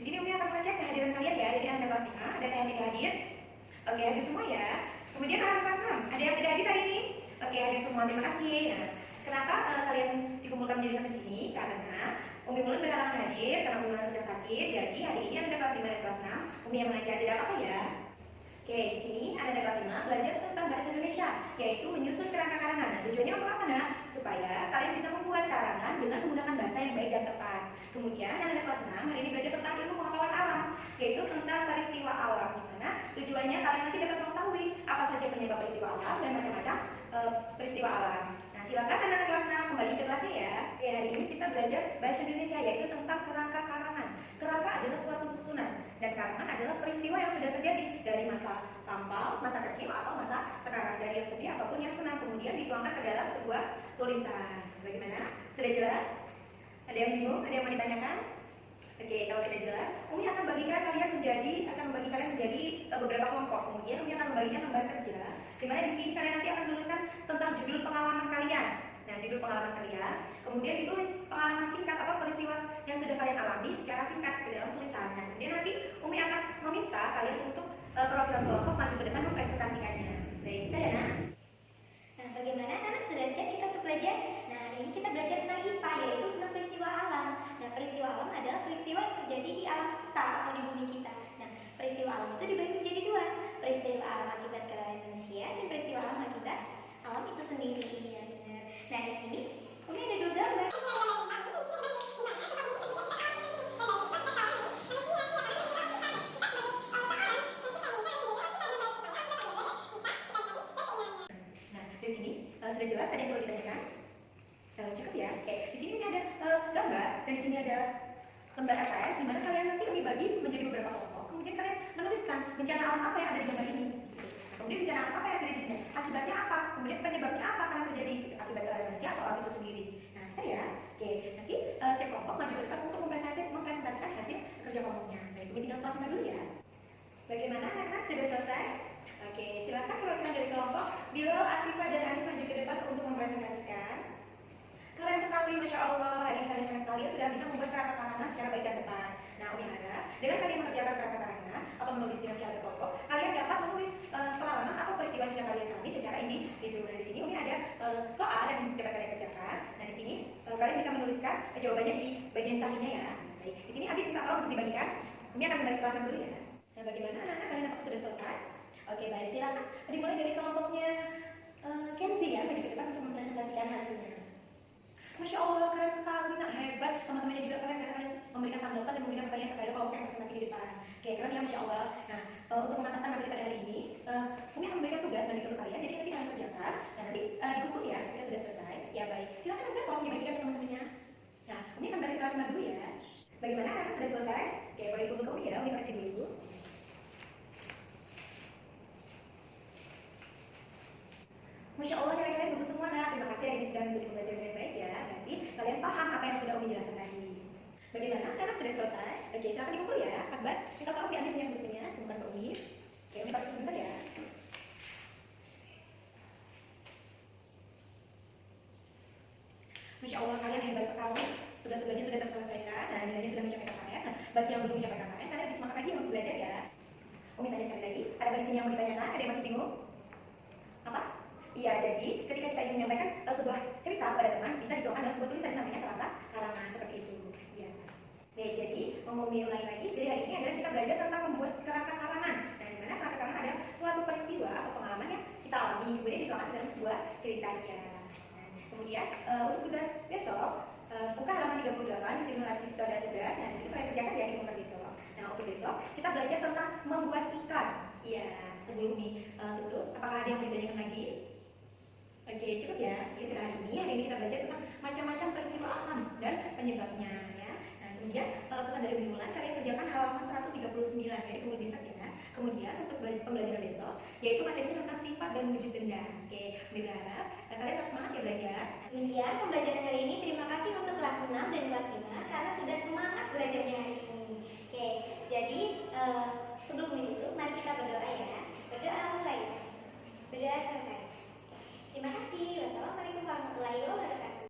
Di sini Umi akan mengecek kehadiran kalian ya. Jadi anak kelas 5, ada yang tidak hadir? Oke, hadir semua ya. Kemudian anak kelas 6, ada yang tidak hadir hari ini? Oke, hadir semua, terima kasih. Nah, kenapa kalian dikumpulkan menjadi satu di sini? Karena Umi Mulan berhalangan hadir karena Umi Mulan sedang sakit. Jadi hari ini anak kelas 5 dan kelas 6 Umi yang mengajar, tidak apa-apa ya. Oke, di sini ada kelas 5 belajar tentang bahasa Indonesia, yaitu menyusun kerangka karangan. Nah, tujuannya untuk apa, Nak? Supaya kalian bisa membuat karangan dengan menggunakan bahasa yang baik dan tepat. Kemudian anak kelas 6 hari ini belajar tentang ilmu pengetahuan alam, yaitu tentang peristiwa alam, di mana tujuannya kalian nanti dapat mengetahui apa saja penyebab peristiwa alam dan macam-macam peristiwa alam. Nah, silakan anak kelas 6 kembali ke kelasnya ya. Oke, hari ini kita belajar bahasa Indonesia, yaitu tentang kerangka karangan. Kerangka adalah suatu susunan, dan karangan adalah peristiwa yang sudah terjadi dari masa lampau, masa kecil, atau masa sekarang, dari yang sedih ataupun yang senang, kemudian dituangkan ke dalam sebuah tulisan. Bagaimana? Sudah jelas? Ada yang bingung? Ada yang mau ditanyakan? Oke, kalau sudah jelas, Umi akan membagi kalian menjadi beberapa kelompok. Kemudian Umi akan membaginya lembar kerja, di mana di sini kalian nanti akan menuliskan tentang judul pengalaman kalian. Nah, judul pengalaman kalian, kemudian ditulis pengalaman singkat atau peristiwa yang sudah kalian alami secara singkat ke dalam tulisan. Nah, kemudian nanti Umi akan meminta kalian untuk perwakilan kelompok maju ke depan mempresentasikannya. Baik, bisa ya, Nak? Nah, bagaimana anak sudah siap kita untuk belajar? Nah, hari ini kita belajar tentang IPA, yaitu tentang peristiwa alam. Nah, peristiwa alam adalah peristiwa yang terjadi di alam kita atau di bumi kita. Nah, peristiwa alam itu dibagi menjadi dua, peristiwa alam akibat kelalaian manusia dan peristiwa alam akibat alam itu sendiri. Ya, benar. Nah, di sini Umi ada dua gambar. Sudah jelas, ada yang perlu ditanyakan? Cukup ya. Oke, di sini ada gambar dan di sini ada lembar AKS, di mana kalian nanti Umi bagi menjadi beberapa kelompok. Kemudian kalian menuliskan bencana alam apa yang ada di gambar ini. Kemudian bencana alam apa yang terjadi di sini. Akibatnya apa? Kemudian penyebabnya apa karena terjadi akibat kelalaian manusia atau alam itu sendiri. Nah, saya, oke, nanti setiap kelompok maju ke depan untuk mempresentasikan hasil kerja kelompoknya. Baik, Umi tinggal kelas 5 dulu ya. Bagaimana anak-anak, sudah selesai? Oke, silakan perwakilan dari kelompok Bilal, Atifah, dan Arif maju ke depan untuk mempresentasikan. Keren sekali, Masya Allah. Hari ini kalian keren sekali sudah bisa membuat kerangka karangan secara baik dan tepat. Nah, Umi harap dengan kalian mengerjakan kerangka karangan atau menulis dengan syarat kelompok, kalian dapat menulis pengalaman atau peristiwa yang sudah kalian alami secara individu. Nah, di sini Umi ada soal yang dapat kalian kerjakan. Nah, di sini kalian bisa menuliskan jawabannya di bagian sampingnya ya. Baik, di sini Abi minta tolong untuk dibagikan. Umi akan kembali ke kelas dulu ya. Nah, bagaimana anak-anak, kalian apakah sudah selesai? Oke, baik, silakan dimulai dari kelompoknya Kenzi ya, maju ke depan untuk mempresentasikan hasilnya. Masya Allah, keren sekali, Nak, hebat. Teman-temannya juga keren, karena kalian memberikan tanggapan dan memberikan pertanyaan kepada kelompok yang presentasi di depan. Oke, keren ya, Masya Allah. Nah, untuk memantapkan materi pada hari ini, Umi akan memberikan tugas dan untuk kalian, jadi nanti kalian kerjakan, dan nanti dikumpul ya, kita sudah selesai. Ya, baik, silakan Anda tolong dibagikan ke teman-temannya. Nah, Umi akan balik ke kelas 5 dulu ya. Bagaimana, anak sudah selesai? Oke, boleh dikumpul ke Umi ya, Umi koreksi dulu. Masya Allah, kalian bagus semua, Nak. Terima kasih hari ini sudah mengikuti pembelajaran dengan baik ya. Berarti kalian paham apa yang sudah Umi jelaskan tadi. Bagaimana? Sekarang sudah selesai. Oke, silakan dikumpul ya. Akbar, kita tahu diambil punya bukunya, bukan ke Umi. Oke, Umi pakai sebentar ya. Masya Allah, kalian hebat sekali. Tugas-tugasnya sudah terselesaikan. Nah, nilainya sudah mencapai KKN. Nah, bagi yang belum mencapai KKN, kalian lebih semangat lagi untuk belajar ya. Umi tanya sekali lagi. Ada di sini yang mau ditanyakan? Ada yang masih bingung? Apa? Iya, jadi ketika kita ingin menyampaikan sebuah cerita kepada teman, bisa dituangkan dalam sebuah tulisan namanya kerangka karangan, seperti itu. Ya. Oke, jadi Umi ulangi lagi. Jadi hari ini adalah kita belajar tentang membuat kerangka karangan. Nah, di mana kerangka karangan adalah suatu peristiwa atau pengalaman yang kita alami, kemudian dituangkan dalam sebuah cerita dia. Nah, kemudian untuk tugas besok, buka halaman 38, di sini itu ada tugas. Nah, di situ kalian kerjakan ya di muka besok. Nah, untuk besok kita belajar tentang membuat iklan. Iya, sebelum tutup, apakah ada yang mau ditanyakan lagi? Oke, cukup ya. Jadi hari ini kita belajar tentang macam-macam peristiwa alam dan penyebabnya ya. Nah, kemudian pesan dari Mulan, kalian kerjakan halaman 139 ya, di buku besok ya. Kemudian untuk pembelajaran besok, yaitu materinya tentang sifat dan wujud benda. Oke, Umi berharap kalian tetap semangat ya belajar. Demikian pembelajaran kali ini. Terima kasih untuk kelas 6 dan kelas 5 karena sudah semangat belajarnya hari ini.